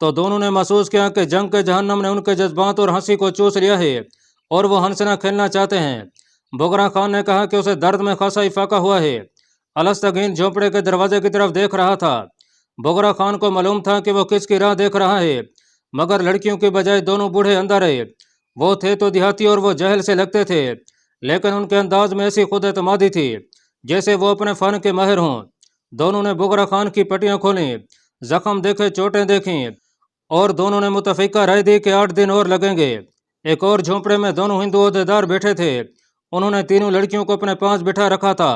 تو دونوں نے محسوس کیا کہ جنگ کے جہنم نے ان کے جذبات اور ہنسی کو چوس لیا ہے اور وہ ہنسنا کھیلنا چاہتے ہیں۔ بگرا خان نے کہا کہ اسے درد میں خاصا افاقہ ہوا ہے۔ الستگین جھونپڑے کے دروازے کی طرف دیکھ رہا تھا۔ بگرا خان کو معلوم تھا کہ وہ کس کی راہ دیکھ رہا ہے، مگر لڑکیوں کی بجائے دونوں بوڑھے اندر رہے۔ وہ تھے تو دیہاتی اور وہ جہل سے لگتے تھے، لیکن ان کے انداز میں ایسی خود اعتمادی تھی جیسے وہ اپنے فن کے ماہر ہوں۔ دونوں نے بگرا خان کی پٹیاں کھولیں، زخم دیکھے، چوٹیں دیکھیں، اور دونوں نے متفقہ رائے دی کہ 8 دن اور لگیں گے۔ ایک اور جھونپڑے میں دونوں ہندو عہدیدار بیٹھے تھے۔ انہوں نے تینوں لڑکیوں کو اپنے پاس بٹھا رکھا تھا۔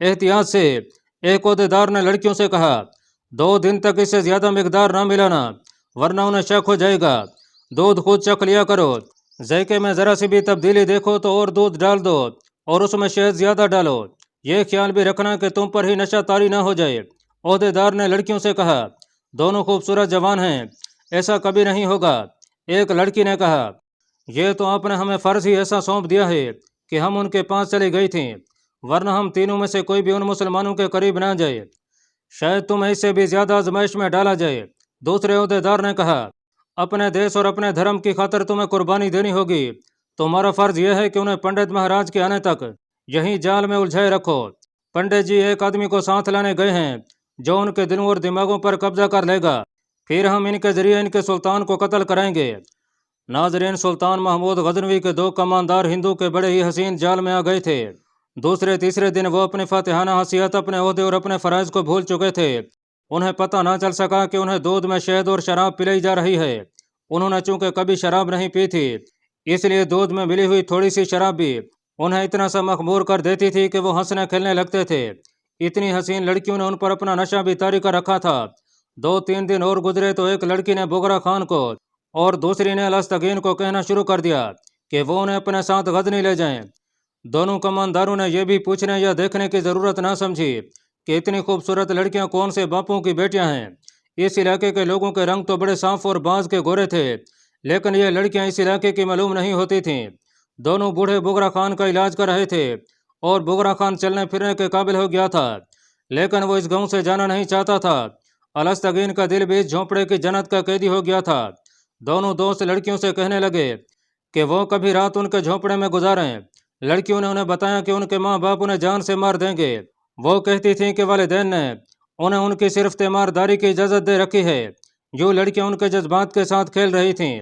احتیاط سے ایک عہدیدار نے لڑکیوں سے کہا، 2 دن تک اس سے زیادہ مقدار نہ ملانا، ورنہ انہیں شک ہو جائے گا۔ دودھ خود چکھ لیا کرو، ذائقے میں ذرا سی بھی تبدیلی دیکھو تو اور دودھ ڈال دو اور اس میں شہد زیادہ ڈالو۔ یہ خیال بھی رکھنا کہ تم پر ہی نشہ طاری نہ ہو جائے۔ عہدیدار نے لڑکیوں سے کہا، دونوں خوبصورت جوان ہیں، ایسا کبھی نہیں ہوگا۔ ایک لڑکی نے کہا، یہ تو آپ نے ہمیں فرض ہی ایسا سونپ دیا ہے کہ ہم ان کے پاس چلی گئی تھیں، ورنہ ہم تینوں میں سے کوئی بھی ان مسلمانوں کے قریب نہ جائے، شاید تمہیں اس سے بھی زیادہ آزمائش میں ڈالا جائے۔ دوسرے عہدیدار نے کہا، اپنے دیس اور اپنے دھرم کی خاطر تمہیں قربانی دینی ہوگی۔ تمہارا فرض یہ ہے کہ انہیں پنڈت مہاراج کے آنے تک یہیں جال میں الجھائے رکھو۔ پنڈت جی ایک آدمی کو ساتھ لانے گئے ہیں جو ان کے دلوں اور دماغوں پر قبضہ کر لے گا، پھر ہم ان کے ذریعے ان کے سلطان کو قتل کرائیں گے۔ ناظرین، سلطان محمود غزنوی کے 2 کماندار ہندو کے بڑے ہی حسین جال میں آ گئے تھے۔ دوسرے تیسرے دن وہ اپنی فاتحانہ حیثیت، اپنے عہدے اور اپنے فرائض کو بھول چکے تھے۔ انہیں پتہ نہ چل سکا کہ انہیں دودھ میں شہد اور شراب پلائی جا رہی ہے۔ انہوں نے چونکہ کبھی شراب نہیں پی تھی، اس لیے دودھ میں ملی ہوئی تھوڑی سی شراب بھی انہیں اتنا سا مخمور کر دیتی تھی کہ وہ ہنسنے کھیلنے لگتے تھے۔ اتنی حسین لڑکیوں نے ان پر اپنا نشہ بھی طاری کر رکھا تھا۔ 2-3 دن اور گزرے تو ایک لڑکی نے بگرا خان کو اور دوسری نے الستگین کو کہنا شروع کر دیا کہ وہ انہیں اپنے ساتھ غزنی لے جائیں۔ دونوں کمانداروں نے یہ بھی پوچھنے یا دیکھنے کی ضرورت نہ سمجھی کہ اتنی خوبصورت لڑکیاں کون سے باپوں کی بیٹیاں ہیں۔ اس علاقے کے لوگوں کے رنگ تو بڑے صاف اور باز کے گورے تھے، لیکن یہ لڑکیاں اس علاقے کی معلوم نہیں ہوتی تھیں۔ دونوں بوڑھے بگرا خان کا علاج کر رہے تھے اور بگرا خان چلنے پھرنے کے قابل ہو گیا تھا، لیکن وہ اس گاؤں سے جانا نہیں چاہتا تھا۔ الستگین کا دل بھی اس جھونپڑے کی جنت کا قیدی ہو گیا تھا۔ دونوں دوست لڑکیوں سے کہنے لگے کہ وہ کبھی رات ان کے جھونپڑے میں گزاریں۔ لڑکیوں نے انہیں بتایا کہ ان کے ماں باپ انہیں جان سے مار دیں گے۔ وہ کہتی تھیں کہ والدین نے انہیں ان کی صرف تیمارداری کی اجازت دے رکھی ہے۔ یوں لڑکیاں ان کے جذبات کے ساتھ کھیل رہی تھیں۔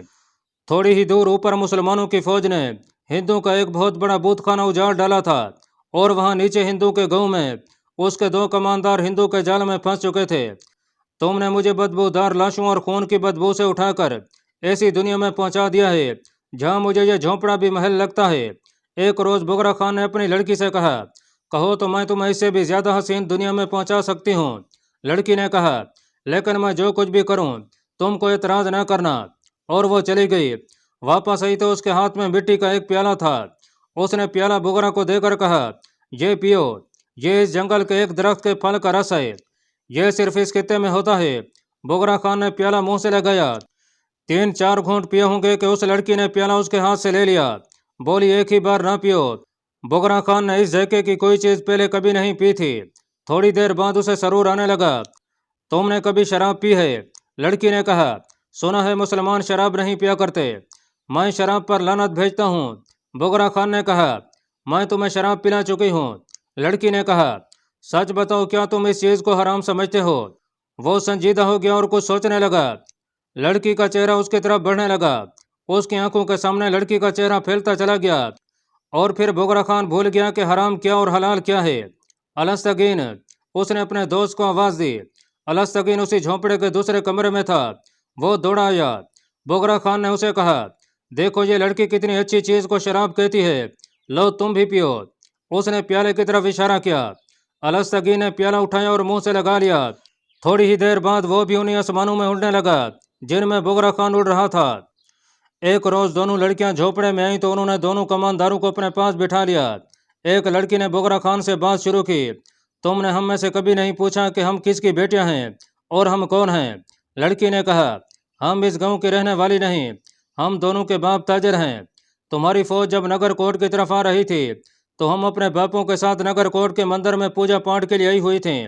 تھوڑی ہی دور اوپر مسلمانوں کی فوج نے ہندو کا ایک بہت بڑا بت خانہ اجاڑ ڈالا تھا، اور وہاں نیچے ہندو کے گاؤں میں اس کے 2 کماندار ہندو کے جال میں پھنس چکے تھے۔ تم نے مجھے بدبودار لاشوں اور خون کی بدبو سے اٹھا کر ایسی دنیا میں پہنچا دیا ہے جہاں مجھے یہ جھونپڑا بھی محل لگتا ہے۔ ایک روز بگرا خان نے اپنی لڑکی سے کہا، کہو تو میں تمہیں اس سے بھی زیادہ حسین دنیا میں پہنچا سکتی ہوں۔ لڑکی نے کہا، لیکن میں جو کچھ بھی کروں تم کو اعتراض نہ کرنا، اور وہ چلی گئی۔ واپس آئی تو اس کے ہاتھ میں مٹی کا ایک پیالہ تھا۔ اس نے پیالہ بگرا کو دے کر کہا، یہ پیو، یہ اس جنگل کے ایک درخت کے پھل کا رس ہے، یہ صرف اس خطے میں ہوتا ہے۔ بگرا خان نے پیالہ منہ سے لگایا، 3-4 گھونٹ پیے ہوں گے کہ اس لڑکی نے پیالہ اس کے ہاتھ سے لے لیا، بولی، ایک ہی بار نہ پیو۔ بگرا خان نے اس ذائقے کی کوئی چیز پہلے کبھی نہیں پی تھی۔ تھوڑی دیر بعد اسے سرور آنے لگا۔ تم نے کبھی شراب پی ہے؟ لڑکی نے کہا، سنا ہے مسلمان شراب نہیں پیا کرتے، میں شراب پر لعنت بھیجتا ہوں۔ بگرا خان نے کہا، میں تمہیں شراب پلا چکی ہوں۔ لڑکی نے کہا، سچ بتاؤ، کیا تم اس چیز کو حرام سمجھتے ہو؟ وہ سنجیدہ ہو گیا اور کچھ سوچنے لگا۔ لڑکی کا چہرہ اس کی طرف بڑھنے لگا، اس کی آنکھوں کے سامنے لڑکی کا چہرہ پھیلتا چلا گیا، اور پھر بگرا خان بھول گیا کہ حرام کیا اور حلال کیا ہے۔ الستگین، اس نے اپنے دوست کو آواز دی۔ الستگین اسی جھونپڑے کے دوسرے کمرے میں تھا۔ وہ دوڑا آیا۔ بگرا خان نے اسے کہا، دیکھو یہ لڑکی کتنی اچھی چیز کو شراب کہتی ہے، لو تم بھی پیو۔ اس نے پیالے کی طرف اشارہ کیا۔ الستگین نے پیالہ اٹھایا اور منہ سے لگا لیا۔ تھوڑی ہی دیر بعد وہ بھی انہیں آسمانوں میں اڑنے لگا جن میں بگرا خان اڑ رہا تھا۔ ایک روز دونوں لڑکیاں جھونپڑے میں آئیں تو انہوں نے دونوں کمانداروں کو اپنے پاس بٹھا لیا۔ ایک لڑکی نے بگرا خان سے بات شروع کی، تم نے ہم میں سے کبھی نہیں پوچھا کہ ہم کس کی بیٹیاں ہیں اور ہم کون ہیں؟ لڑکی نے کہا، ہم اس گاؤں کی رہنے والی نہیں، ہم دونوں کے باپ تاجر ہیں۔ تمہاری فوج جب نگر کوٹ کی طرف آ رہی تھی تو ہم اپنے باپوں کے ساتھ نگر کوٹ کے مندر میں پوجا پاٹ کے لیے آئی ہوئی تھیں۔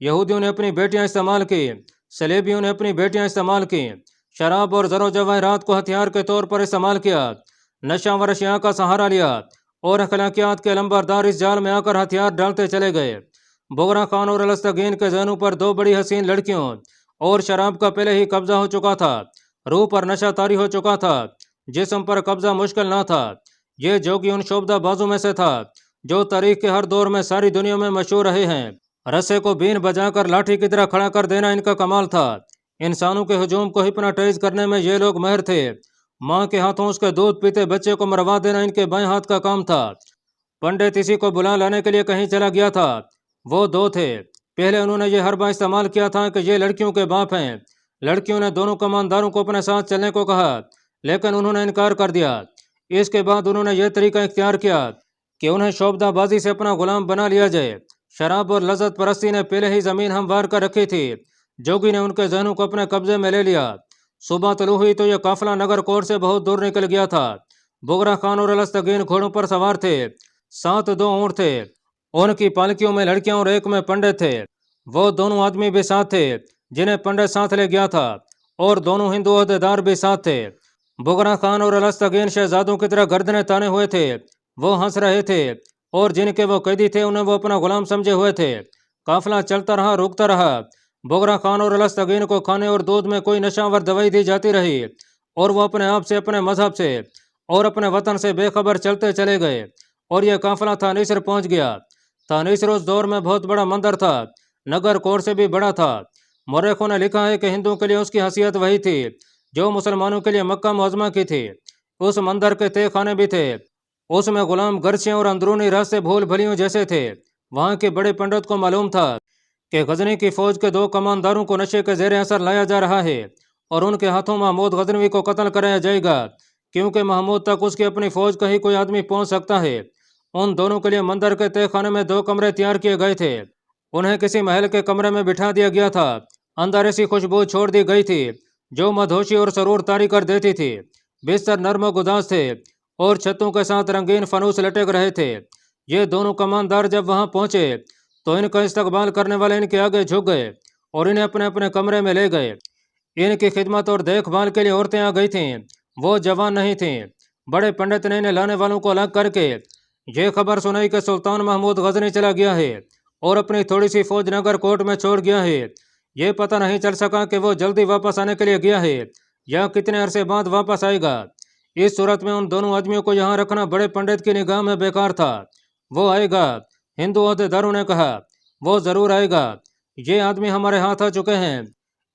یہودیوں نے اپنی بیٹیاں استعمال کی، صلیبیوں نے اپنی بیٹیاں استعمال کی، شراب اور زر و جواہرات کو ہتھیار کے طور پر استعمال کیا، نشہ و اشیاء کا سہارا لیا، اور اخلاقیات کے لمبردار اس جال میں آ کر ہتھیار ڈالتے چلے گئے۔ بغرا خان اور الستگین کے ذہنوں پر دو بڑی حسین لڑکیوں اور شراب کا پہلے ہی قبضہ ہو چکا تھا، روح پر نشہ طاری ہو چکا تھا، جسم پر قبضہ مشکل نہ تھا۔ یہ جوگی ان شعبدہ بازوں میں سے تھا جو تاریخ کے ہر دور میں ساری دنیا میں مشہور رہے ہیں۔ رسے کو بین بجا کر لاٹھی کی طرح کھڑا کر دینا ان کا کمال تھا۔ انسانوں کے ہجوم کو ہپناٹائز کرنے میں یہ لوگ ماہر تھے۔ ماں کے ہاتھوں اس کے دودھ پیتے بچے کو مروا دینا ان کے بائیں ہاتھ کا کام تھا۔ پنڈت اسی کو بلا لانے کے لیے کہیں چلا گیا تھا۔ وہ دو تھے۔ پہلے انہوں نے یہ حربہ استعمال کیا تھا کہ یہ لڑکیوں کے باپ ہیں۔ لڑکیوں نے دونوں کمانداروں کو اپنے ساتھ چلنے کو کہا، لیکن انہوں نے انکار کر دیا۔ اس کے بعد انہوں نے یہ طریقہ اختیار کیا کہ انہیں شعبدہ بازی سے اپنا غلام بنا لیا جائے۔ شراب اور لذت پرستی نے پہلے ہی زمین ہموار کر رکھی تھی۔ جوگی نے ان کے ذہنوں کو اپنے قبضے میں لے لیا۔ صبح طلوع ہوئی تو یہ قافلہ نگر کوٹ سے بہت دور نکل گیا تھا۔ بغرا خان اور الستگین گھوڑوں پر سوار تھے، ساتھ دو اونٹ تھے، ان کی پالکیوں میں لڑکیاں اور ایک میں پنڈت تھے۔ وہ دونوں آدمی بھی ساتھ تھے جنہیں پنڈت ساتھ لے گیا تھا، اور دونوں ہندو عہدیدار بھی ساتھ تھے۔ بغرا خان اور الستگین شہزادوں کی طرح گردنیں تانے ہوئے تھے۔ وہ ہنس رہے تھے، اور جن کے وہ قیدی تھے انہیں وہ اپنا غلام سمجھے ہوئے تھے۔ قافلہ چلتا رہا، رکتا رہا۔ بغرا خان اور الستگین کو کھانے اور دودھ میں کوئی نشہ ور دوائی دی جاتی رہی، اور وہ اپنے آپ سے، اپنے مذہب سے اور اپنے وطن سے بے خبر چلتے چلے گئے، اور یہ قافلہ تھانیسر پہنچ گیا۔ تھانیسر اس دور میں بہت بڑا مندر تھا، نگر کوٹ سے بھی بڑا تھا۔ مورخوں نے لکھا ہے کہ ہندوؤں کے لیے اس کی حیثیت وہی تھی جو مسلمانوں کے لیے مکہ معظمہ کی تھی۔ اس مندر کے تہ خانے بھی تھے، اس میں غلام گرچیاں اور اندرونی راستے بھول بھلیوں جیسے تھے۔ وہاں کے بڑے پنڈت کو معلوم تھا کہ غزنی کی فوج کے دو کمانداروں کو نشے کے زیر اثر لایا جا رہا ہے، اور ان کے ہاتھوں محمود غزنوی کو قتل کرایا جائے گا، کیونکہ محمود تک اس کی اپنی فوج کا ہی کوئی آدمی پہنچ سکتا ہے۔ ان دونوں کے لیے مندر کے تہ خانے میں دو کمرے تیار کیے گئے تھے۔ انہیں کسی محل کے کمرے میں بٹھا دیا گیا تھا۔ اندر ایسی خوشبو چھوڑ دی گئی تھی جو مدہوشی اور سرور طاری کر دیتی تھی۔ بستر نرم و گداز تھے، اور چھتوں کے ساتھ رنگین فانوس لٹک رہے تھے۔ یہ دونوں کماندار جب وہاں پہنچے تو ان کا استقبال کرنے والے ان کے آگے جھک گئے اور انہیں اپنے اپنے کمرے میں لے گئے۔ ان کی خدمت اور دیکھ بھال کے لیے عورتیں آ گئی تھیں۔ وہ جوان نہیں تھیں۔ بڑے پنڈت نے انہیں لانے والوں کو الگ کر کے یہ خبر سنائی کہ سلطان محمود غزنی چلا گیا ہے اور اپنی تھوڑی سی فوج نگر کوٹ میں چھوڑ گیا ہے۔ یہ پتہ نہیں چل سکا کہ وہ جلدی واپس آنے کے لیے گیا ہے یا کتنے عرصے بعد واپس آئے گا۔ اس صورت میں ان دونوں آدمیوں کو یہاں رکھنا بڑے پنڈت کی نگاہ میں بیکار تھا۔ وہ آئے گا، ہندو عہدیداروں نے کہا، وہ ضرور آئے گا۔ یہ آدمی ہمارے ہاتھ آ چکے ہیں،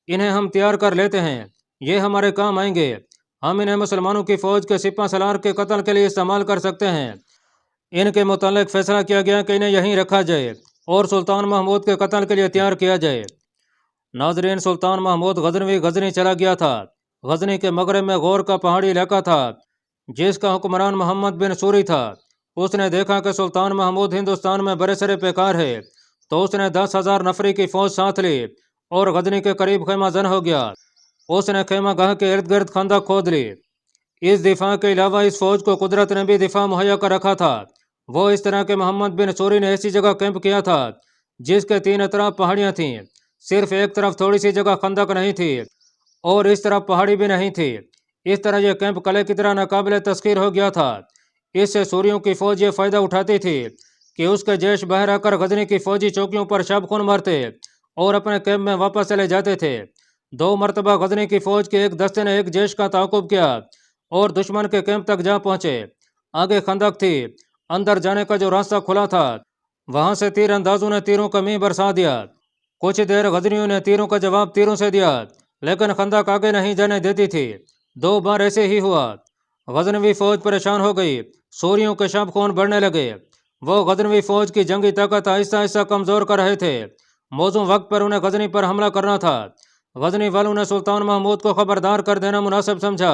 انہیں ہم تیار کر لیتے ہیں، یہ ہمارے کام آئیں گے۔ ہم انہیں مسلمانوں کی فوج کے سپہ سالار کے قتل کے لیے استعمال کر سکتے ہیں۔ ان کے متعلق فیصلہ کیا گیا کہ انہیں یہیں رکھا جائے اور سلطان محمود کے قتل کے لیے تیار کیا جائے۔ ناظرین، سلطان محمود غزنوی غزنی چلا گیا تھا۔ غزنی کے مغرب میں غور کا پہاڑی علاقہ تھا جس کا حکمران محمد بن سوری تھا۔ اس نے دیکھا کہ سلطان محمود ہندوستان میں برسر پیکار ہے، تو اس نے 10,000 نفری کی فوج ساتھ لی اور غزنی کے قریب خیمہ زن ہو گیا۔ اس نے خیمہ گاہ کے ارد گرد خندق کھود لی۔ اس دفاع کے علاوہ اس فوج کو قدرت نے بھی دفاع مہیا کر رکھا تھا۔ وہ اس طرح کہ محمد بن سوری نے ایسی جگہ کیمپ کیا تھا جس کے 3 اطراف پہاڑیاں تھیں، صرف ایک طرف تھوڑی سی جگہ خندق نہیں تھی اور اس طرف پہاڑی بھی نہیں تھی۔ اس طرح یہ کیمپ قلعے کی طرح ناقابل تسخیر ہو گیا تھا۔ اس سے سوریوں کی فوج یہ فائدہ اٹھاتی تھی کہ اس کے جیش باہر آ کر غزنی کی فوجی چوکیوں پر شب خون مارتے اور اپنے کیمپ میں واپس چلے جاتے تھے۔ 2 مرتبہ غزنی کی فوج کے ایک دستے نے ایک جیش کا تعاقب کیا اور دشمن کے کیمپ تک جا پہنچے۔ آگے خندق تھی، اندر جانے کا جو راستہ کھلا تھا وہاں سے تیر اندازوں نے تیروں کا مہ برسا دیا۔ کچھ دیر غزنیوں نے تیروں کا جواب تیروں سے دیا، لیکن خندق آگے نہیں جانے دیتی تھی۔ 2 بار ایسے ہی ہوا۔ غزنوی فوج پریشان ہو گئی، سوریوں کے شب خون بڑھنے لگے۔ وہ غزنوی فوج کی جنگی طاقت آہستہ آہستہ کمزور کر رہے تھے۔ موزوں وقت پر انہیں غزنی پر حملہ کرنا تھا۔ غزنی والوں نے سلطان محمود کو خبردار کر دینا مناسب سمجھا۔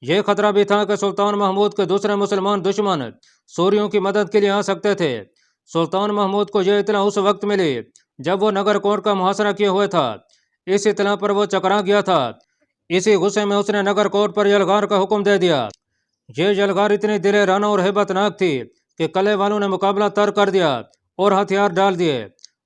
یہ خطرہ بھی تھا کہ سلطان محمود کے دوسرے مسلمان دشمن سوریوں کی مدد کے لیے آ سکتے تھے۔ سلطان محمود کو یہ اطلاع اس وقت ملی جب وہ نگر کوٹ کا محاصرہ کیے ہوئے تھا۔ اس اطلاع پر وہ چکرا گیا تھا۔ اسی غصے میں اس نے نگر کوٹ پر یلغار کا حکم دے دیا۔ یہ یلغار اتنی دلیرانہ اور ہیبت ناک تھی کہ قلعے والوں نے مقابلہ ترک کر دیا اور ہتھیار ڈال دیے۔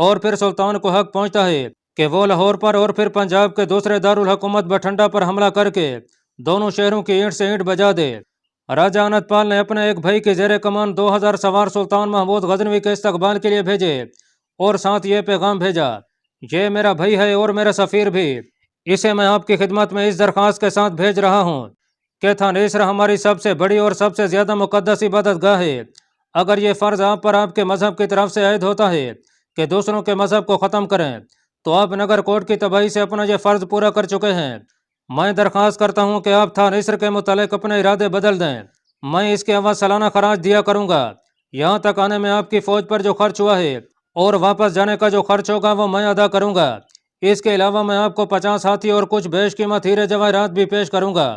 اور پھر سلطان کو حق پہنچتا ہے کہ وہ لاہور پر اور پھر پنجاب کے دوسرے دارالحکومت بٹھنڈا پر حملہ کر کے دونوں شہروں کی اینٹ سے اینٹ بجا دے۔ راجہ انت پال نے اپنے ایک بھائی کے زیر کمان 2000 سوار سلطان محمود غزنوی کے استقبال کے لیے بھیجے اور ساتھ یہ پیغام بھیجا، یہ میرا بھائی ہے اور میرا سفیر بھی، اسے میں آپ کی خدمت میں اس درخواست کے ساتھ بھیج رہا ہوں کہ تھانیسر ہماری سب سے بڑی اور سب سے زیادہ مقدس عبادت گاہ ہے۔ اگر یہ فرض آپ پر آپ کے مذہب کی طرف سے عائد ہوتا ہے کہ دوسروں کے مذہب کو ختم کریں تو آپ نگر کوٹ کی تباہی سے اپنا یہ فرض پورا کر چکے ہیں۔ میں درخواست کرتا ہوں کہ آپ تھانیسر کے متعلق اپنے ارادے بدل دیں۔ میں اس کے عوض سالانہ خراج دیا کروں گا۔ یہاں تک آنے میں آپ کی فوج پر جو خرچ ہوا ہے اور واپس جانے کا جو خرچ ہوگا وہ میں ادا کروں گا۔ اس کے علاوہ میں آپ کو 50 ہاتھی اور کچھ بیش قیمت ہیرے جواہرات بھی پیش کروں گا۔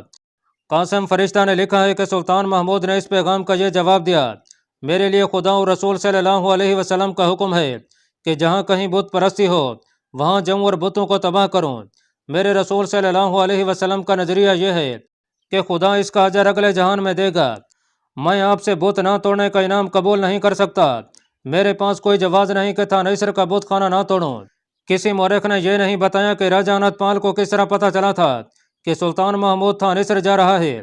قاسم فرشتہ نے لکھا ہے کہ سلطان محمود نے اس پیغام کا یہ جواب دیا، میرے لیے خدا اور رسول صلی اللہ علیہ وسلم کا حکم ہے کہ جہاں کہیں بت پرستی ہو وہاں جاؤں اور بتوں کو تباہ کروں۔ میرے رسول صلی اللہ علیہ وسلم کا نظریہ یہ ہے کہ خدا اس کا اجر اگلے جہان میں دے گا۔ میں آپ سے بت نہ توڑنے کا انعام قبول نہیں کر سکتا۔ میرے پاس کوئی جواز نہیں کہ تھانیسر کا بت خانہ نہ توڑوں۔ کسی مورخ نے یہ نہیں بتایا کہ راجہ انت پال کو کس طرح پتہ چلا تھا کہ سلطان محمود تھانیسر جا رہا ہے۔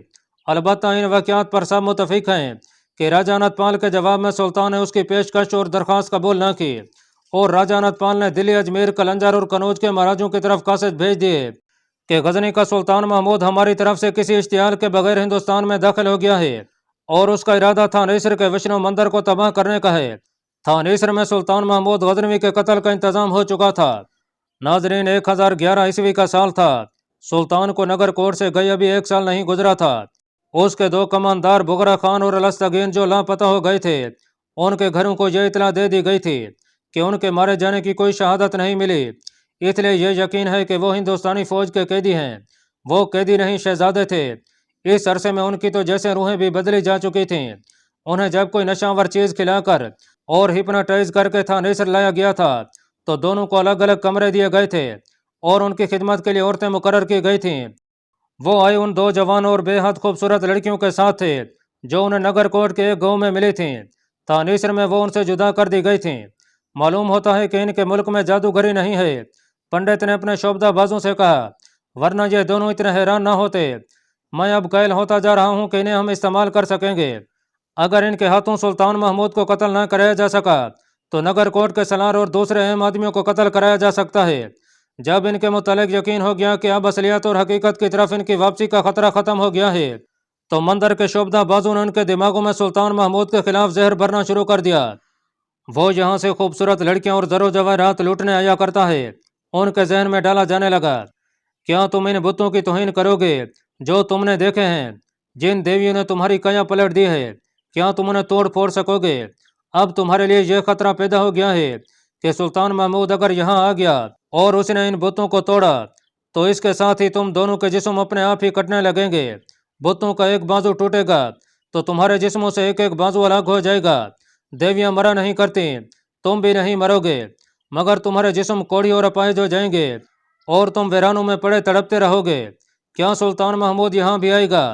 البتہ ان واقعات پر سب متفق ہیں کہ راجہ انت پال کے جواب میں سلطان نے اس کی پیشکش اور درخواست قبول نہ کی، اور راجہ انت پال نے دلی، اجمیر، قلندر اور کنوج کے مہاراجوں کی طرف قاصد بھیج دیے کہ غزنی کا سلطان محمود ہماری طرف سے کسی اشتعال کے بغیر ہندوستان میں داخل ہو گیا ہے اور اس کا ارادہ تھانیسر کے وشنو مندر کو تباہ کرنے کا ہے۔ تھانیسر میں سلطان محمود غزنوی کے قتل کا انتظام ہو چکا تھا۔ ناظرین، 1011 عیسوی کا سال تھا۔ سلطان کو نگر کوٹ سے گئے ابھی 1 سال نہیں گزرا تھا۔ اس کے 2 کماندار بغرا خان اور الستگین جو لاپتہ ہو گئے تھے، ان کے گھروں کو یہ اطلاع دے دی گئی تھی کہ ان کے مارے جانے کی کوئی شہادت نہیں ملی، اس لیے یہ یقین ہے کہ وہ ہندوستانی فوج کے قیدی ہیں۔ وہ قیدی نہیں، شہزادے تھے۔ اس عرصے میں ان کی تو جیسے روحیں بھی بدلی جا چکی تھیں۔ انہیں جب کوئی نشاور چیز کھلا کر اور ہپناٹائز کر کے تھانیسر لایا گیا تھا تو دونوں کو الگ الگ کمرے دیے گئے تھے اور ان کی خدمت کے لیے عورتیں مقرر کی گئی تھیں۔ وہ آئے ان 2 جوان اور بے حد خوبصورت لڑکیوں کے ساتھ تھے جو انہیں نگر کوٹ کے ایک گاؤں میں ملی تھیں۔ تھانیسر میں وہ ان سے جدا کر دی گئی تھیں۔ معلوم ہوتا ہے کہ ان کے ملک میں جادوگری نہیں ہے، پنڈت نے اپنے شعبدہ بازوں سے کہا، ورنہ یہ دونوں اتنے حیران نہ ہوتے۔ میں اب قائل ہوتا جا رہا ہوں کہ انہیں ہم استعمال کر سکیں گے۔ اگر ان کے ہاتھوں سلطان محمود کو قتل نہ کرایا جا سکا تو نگر کوٹ کے سالار اور دوسرے اہم آدمیوں کو قتل کرایا جا سکتا ہے۔ جب ان کے متعلق یقین ہو گیا کہ اب اصلیت اور حقیقت کی طرف ان کی واپسی کا خطرہ ختم ہو گیا ہے تو مندر کے شعبدہ بازوں نے ان کے دماغوں میں سلطان محمود کے خلاف زہر بھرنا شروع کر دیا۔ وہ یہاں سے خوبصورت لڑکیاں اور زر و جواہرات لوٹنے آیا کرتا ہے۔ ان کے ذہن میں ڈالا جانے لگا، کیا تم ان بتوں کی توہین کرو گے جو تم نے دیکھے ہیں، جن دیویوں نے تمہاری کیا پلٹ دی ہے؟ کیا تم انہیں توڑ پھوڑ سکو گے؟ اب تمہارے لیے یہ خطرہ پیدا ہو گیا ہے کہ سلطان محمود اگر یہاں آ گیا اور اس نے ان بتوں کو توڑا تو اس کے ساتھ ہی تم دونوں کے جسم اپنے آپ ہی کٹنے لگیں گے۔ بتوں کا ایک بازو ٹوٹے گا تو تمہارے جسموں سے ایک ایک بازو الگ ہو جائے گا۔ دیویاں مرا نہیں کرتی، تم بھی نہیں مرو گے، مگر تمہارے جسم کوڑی اور اپائج ہو جائیں گے اور تم ویرانوں میں پڑے تڑپتے رہو گے۔ کیا سلطان محمود یہاں بھی آئے گا؟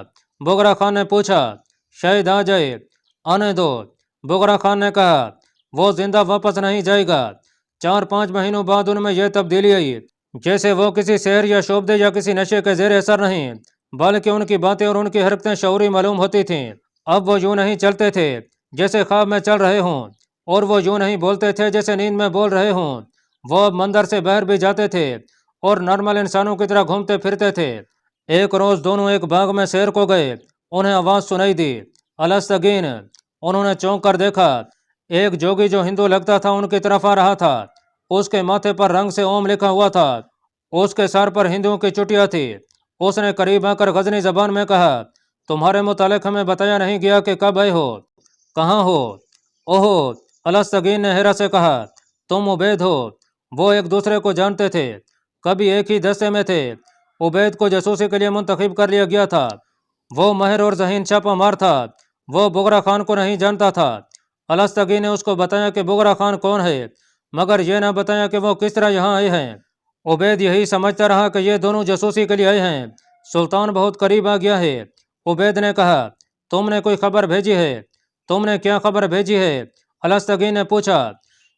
بغرا خان نے پوچھا۔ شاید آ جائے، آنے دو۔ بغرا خان نے کہا، وہ زندہ واپس نہیں جائے گا۔ 4-5 مہینوں بعد ان میں یہ تبدیلی آئی، جیسے وہ کسی سحر یا شعبدے یا کسی نشے کے زیر اثر نہیں، بلکہ ان کی باتیں اور ان کی حرکتیں شعوری معلوم ہوتی تھیں۔ اب وہ یوں نہیں چلتے تھے جیسے خواب میں چل رہے ہوں، اور وہ یوں نہیں بولتے تھے جیسے نیند میں بول رہے ہوں۔ وہ اب مندر سے باہر بھی جاتے تھے اور نارمل انسانوں کی طرح گھومتے پھرتے تھے۔ ایک روز دونوں ایک باغ میں سیر کو گئے، انہیں آواز سنائی دی، الستگین۔ انہوں نے چونک کر دیکھا، ایک جوگی جو ہندو لگتا تھا ان کی طرف آ رہا تھا۔ اس کے ماتھے پر رنگ سے اوم لکھا ہوا تھا، اس کے سر پر ہندوؤں کی چٹیا تھی۔ اس نے قریب آ کر غزنی زبان میں کہا، تمہارے متعلق ہمیں بتایا نہیں گیا کہ کب آئے ہو، کہاں ہو؟ اوہو، الستگین نے حیرت سے کہا، تم عبید ہو؟ وہ ایک دوسرے کو جانتے تھے، کبھی ایک ہی دستے میں تھے۔ عبید کو جاسوسی کے لیے منتخب کر لیا گیا تھا۔ وہ ماہر اور ذہین چھاپہ مار تھا۔ وہ بغرا خان کو نہیں جانتا تھا۔ الستگین نے اس کو بتایا کہ بغرا خان کون ہے، مگر یہ نہ بتایا کہ وہ کس طرح یہاں آئے ہیں۔ عبید یہی سمجھتا رہا کہ یہ دونوں جاسوسی کے لیے آئے ہیں۔ سلطان بہت قریب آ گیا ہے۔ عبید نے کہا، تم نے کوئی خبر بھیجی ہے؟ تم نے کیا خبر بھیجی ہے؟ الستگین نے پوچھا۔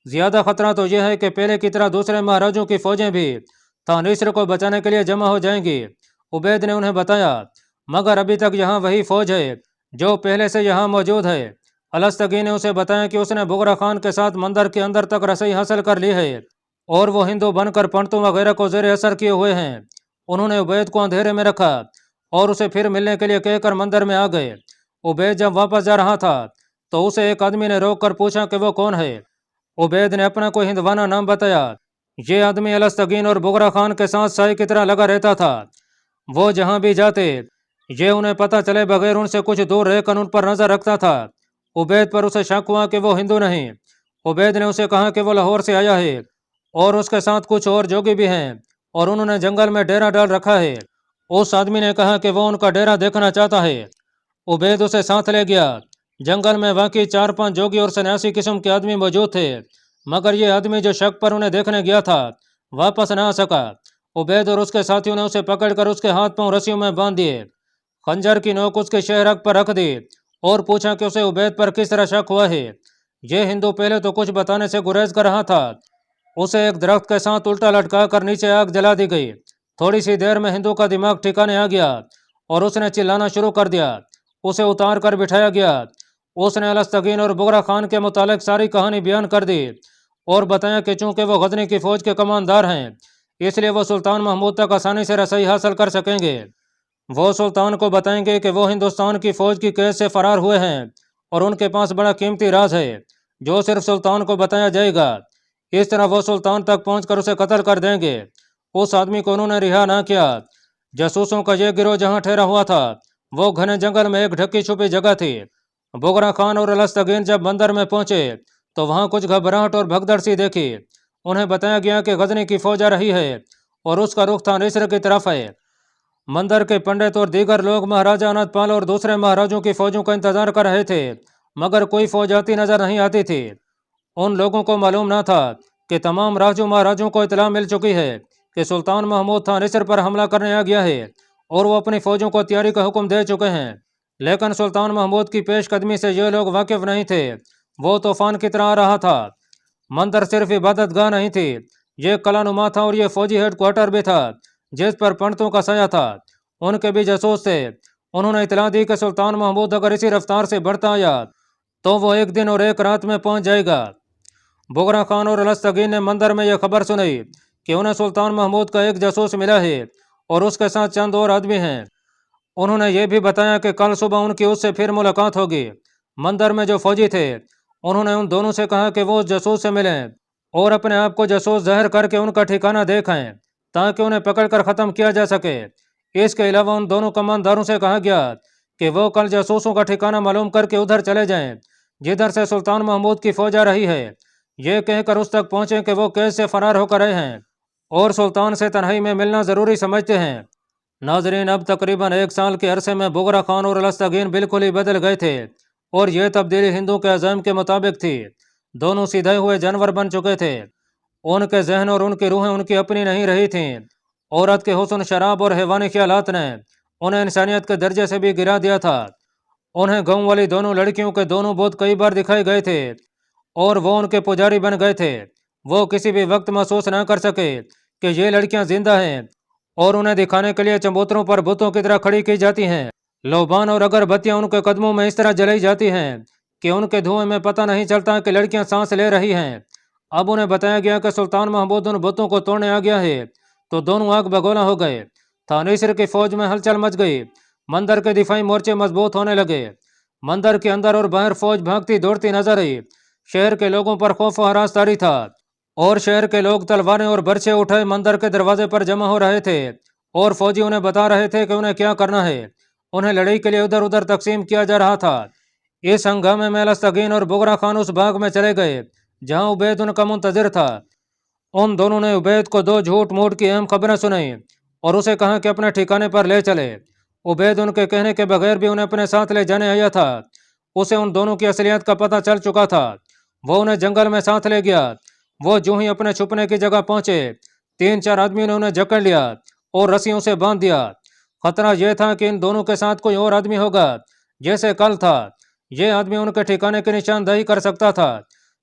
زیادہ خطرہ تو یہ ہے کہ پہلے کی طرح دوسرے مہاراجوں کی فوجیں بھی تانیسر کو بچانے کے لیے جمع ہو جائیں گی۔ عبید نے انہیں بتایا، مگر ابھی تک یہاں وہی فوج ہے جو پہلے سے یہاں موجود ہے۔ الستگی نے اسے بتایا کہ اس نے بغرا خان کے ساتھ مندر کے اندر تک رسائی حاصل کر لی ہے اور وہ ہندو بن کر پنڈتوں وغیرہ کو زیر اثر کیے ہوئے ہیں۔ انہوں نے عبید کو اندھیرے میں رکھا اور اسے پھر ملنے کے لیے کہہ کر مندر میں آ گئے۔ عبید جب واپس جا رہا تھا تو اسے ایک آدمی نے روک کر پوچھا کہ وہ کون ہے۔ عبید نے اپنا کوئی ہندوانہ نام بتایا۔ یہ آدمی الستگین اور بغرا خان کے ساتھ سائے کی طرح لگا رہتا تھا۔ وہ جہاں بھی جاتے یہ انہیں پتہ چلے بغیر ان سے کچھ دور رہ کر ان پر نظر رکھتا تھا۔ عبید پر اسے شک ہوا کہ وہ ہندو نہیں۔ عبید نے اسے کہا کہ وہ لاہور سے آیا ہے اور اس کے ساتھ کچھ اور جوگی بھی ہیں اور انہوں نے جنگل میں ڈیرا ڈال رکھا ہے۔ اس آدمی نے کہا کہ وہ ان کا ڈیرا دیکھنا چاہتا ہے۔ عبید اسے ساتھ لے گیا۔ جنگل میں واقعی 4-5 جوگی اور سنیاسی قسم کے آدمی موجود تھے، مگر یہ آدمی جو شک پر انہیں دیکھنے گیا تھا واپس نہ آ سکا۔ عبید اور اس کے ساتھیوں نے اسے پکڑ کر اس کے ہاتھ پاؤں رسیوں میں باندھ دیے، خنجر کی نوک اس کے شہرگ پر رکھ دی اور پوچھا کہ اسے عبید پر کس طرح شک ہوا ہے۔ یہ ہندو پہلے تو کچھ بتانے سے گریز کر رہا تھا۔ اسے ایک درخت کے ساتھ الٹا لٹکا کر نیچے آگ جلا دی گئی۔ تھوڑی سی دیر میں ہندو کا دماغ ٹھکانے آ گیا اور اس نے چلانا شروع کر دیا۔ اسے اتار کر بٹھایا گیا۔ اس نے الستگین اور بغرا خان کے متعلق ساری کہانی بیان کر دی اور بتایا کہ چونکہ وہ غزنی کی فوج کے کماندار ہیں اس لیے وہ سلطان محمود تک آسانی سے رسائی حاصل کر سکیں گے۔ وہ سلطان کو بتائیں گے کہ وہ ہندوستان کی فوج کی قید سے فرار ہوئے ہیں اور ان کے پاس بڑا قیمتی راز ہے جو صرف سلطان کو بتایا جائے گا۔ اس طرح وہ سلطان تک پہنچ کر اسے قتل کر دیں گے۔ اس آدمی کو انہوں نے رہا نہ کیا۔ جاسوسوں کا یہ گروہ جہاں ٹھہرا ہوا تھا وہ گھنے جنگل میں ایک ڈھکی چھپی جگہ تھی۔ بغرا خان اور الستگین جب مندر میں پہنچے تو وہاں کچھ گھبراہٹ اور بھگدڑ سی دیکھی۔ انہیں بتایا گیا کہ غزنی کی فوج آ رہی ہے اور اس کا رخ تانیسر کی طرف ہے۔ مندر کے پنڈت اور دیگر لوگ مہاراجا انت پال اور دوسرے مہاراجوں کی فوجوں کا انتظار کر رہے تھے، مگر کوئی فوج آتی نظر نہیں آتی تھی۔ ان لوگوں کو معلوم نہ تھا کہ تمام راجوں مہاراجوں کو اطلاع مل چکی ہے کہ سلطان محمود تانیسر پر حملہ کرنے آ گیا ہے اور وہ اپنی فوجوں کو تیاری کا حکم دے چکے ہیں۔ لیکن سلطان محمود کی پیش قدمی سے یہ لوگ واقف نہیں تھے۔ وہ طوفان کی طرح آ رہا تھا۔ مندر صرف عبادت گاہ نہیں تھی، یہ قلعہ نما تھا اور یہ فوجی ہیڈ کوارٹر بھی تھا جس پر پنڈتوں کا سایہ تھا۔ ان کے بھی جاسوس تھے۔ انہوں نے اطلاع دی کہ سلطان محمود اگر اسی رفتار سے بڑھتا آیا تو وہ ایک دن اور ایک رات میں پہنچ جائے گا۔ بغرا خان اور الستگین نے مندر میں یہ خبر سنی کہ انہیں سلطان محمود کا ایک جاسوس ملا ہے اور اس کے ساتھ چند اور آدمی ہیں۔ انہوں نے یہ بھی بتایا کہ کل صبح ان کی اس سے پھر ملاقات ہوگی۔ مندر میں جو فوجی تھے انہوں نے ان دونوں سے کہا کہ وہ اس جاسوس سے ملیں اور اپنے آپ کو جاسوس ظاہر کر کے ان کا ٹھکانہ دیکھیں تاکہ انہیں پکڑ کر ختم کیا جا سکے۔ اس کے علاوہ ان دونوں کمانداروں سے کہا گیا کہ وہ کل جاسوسوں کا ٹھکانہ معلوم کر کے ادھر چلے جائیں جدھر سے سلطان محمود کی فوج آ رہی ہے، یہ کہہ کر اس تک پہنچیں کہ وہ قید سے فرار ہو کر آئے ہیں اور سلطان سے تنہائی میں ملنا ضروری سمجھتے ہیں۔ ناظرین، اب تقریباً 1 سال کے عرصے میں بغرا خان اور الستگین بالکل ہی بدل گئے تھے اور یہ تبدیلی ہندو کے عزائم کے مطابق تھی۔ دونوں سیدھے ہوئے جانور بن چکے تھے۔ ان کے ذہن اور ان کی روحیں ان کی اپنی نہیں رہی تھیں۔ عورت کے حسن، شراب اور حیوانی خیالات نے انہیں انسانیت کے درجے سے بھی گرا دیا تھا۔ انہیں گاؤں والی دونوں لڑکیوں کے دونوں بت کئی بار دکھائے گئے تھے اور وہ ان کے پجاری بن گئے تھے۔ وہ کسی بھی وقت محسوس نہ کر سکے کہ یہ لڑکیاں زندہ ہیں اور انہیں دکھانے کے لیے چبوتروں پر بتوں کی طرح کھڑی کی جاتی ہیں۔ لوبان اور اگربتیاں ان کے قدموں میں اس طرح جلائی جاتی ہیں کہ ان کے دھوئیں میں پتہ نہیں چلتا کہ لڑکیاں سانس لے رہی ہیں۔ اب انہیں بتایا گیا کہ سلطان محمود ان بتوں کو توڑنے آ گیا ہے تو دونوں آگ بگولا ہو گئے۔ تانیسر کی فوج میں ہلچل مچ گئی۔ مندر کے دفاعی مورچے مضبوط ہونے لگے۔ مندر کے اندر اور باہر فوج بھاگتی دوڑتی نظر آئی۔ شہر کے لوگوں پر خوف و ہراس طاری تھا اور شہر کے لوگ تلواریں اور برچے اٹھائے مندر کے دروازے پر جمع ہو رہے تھے اور فوجی انہیں بتا رہے تھے کہ انہیں کیا کرنا ہے۔ انہیں لڑائی کے لیے ادھر ادھر تقسیم کیا جا رہا تھا۔ اس ہنگامے میں الستگین اور بغرا خان اس باغ میں چلے گئے جہاں عبید ان کا منتظر تھا۔ ان دونوں نے عبید کو 2 جھوٹ موٹ کی اہم خبریں سنائیں اور اسے کہا کہ اپنے ٹھکانے پر لے چلے۔ عبید ان کے کہنے کے بغیر بھی انہیں اپنے ساتھ لے جانے آیا تھا۔ اسے ان دونوں کی اصلیت کا پتہ چل چکا تھا۔ وہ انہیں جنگل میں ساتھ لے گیا۔ وہ جو ہی اپنے چھپنے کی جگہ پہنچے 3-4 آدمیوں نے انہیں جکڑ لیا اور رسیوں سے باندھ دیا۔ خطرہ یہ تھا کہ ان دونوں کے ساتھ کوئی اور آدمی ہوگا جیسے کل تھا۔ یہ آدمی ان کے ٹھکانے کی نشاندہی کر سکتا تھا۔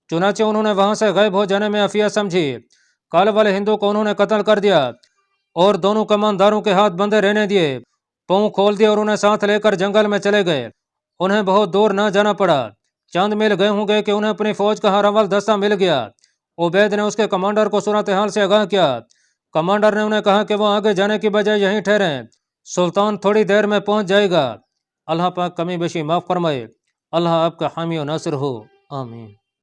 چنانچہ انہوں نے وہاں سے غائب ہو جانے میں عافیہ سمجھی۔ کالے والے ہندو کو انہوں نے قتل کر دیا اور دونوں کمانداروں کے ہاتھ بندھے رہنے دیے، پاؤں کھول دیے اور انہیں ساتھ لے کر جنگل میں چلے گئے۔ انہیں بہت دور نہ جانا پڑا، چند میل گئے ہوں گے کہ انہیں اپنی فوج کا ہر اول دستہ مل گیا۔ عبید نے اس کے کمانڈر کو صورتحال سے آگاہ کیا۔ کمانڈر نے انہیں کہا کہ وہ آگے جانے کی بجائے یہیں ٹھہریں، سلطان تھوڑی دیر میں پہنچ جائے گا۔ اللہ پاک کمی بیشی معاف فرمائے۔ اللہ آپ کا حامی و ناصر ہو، آمین۔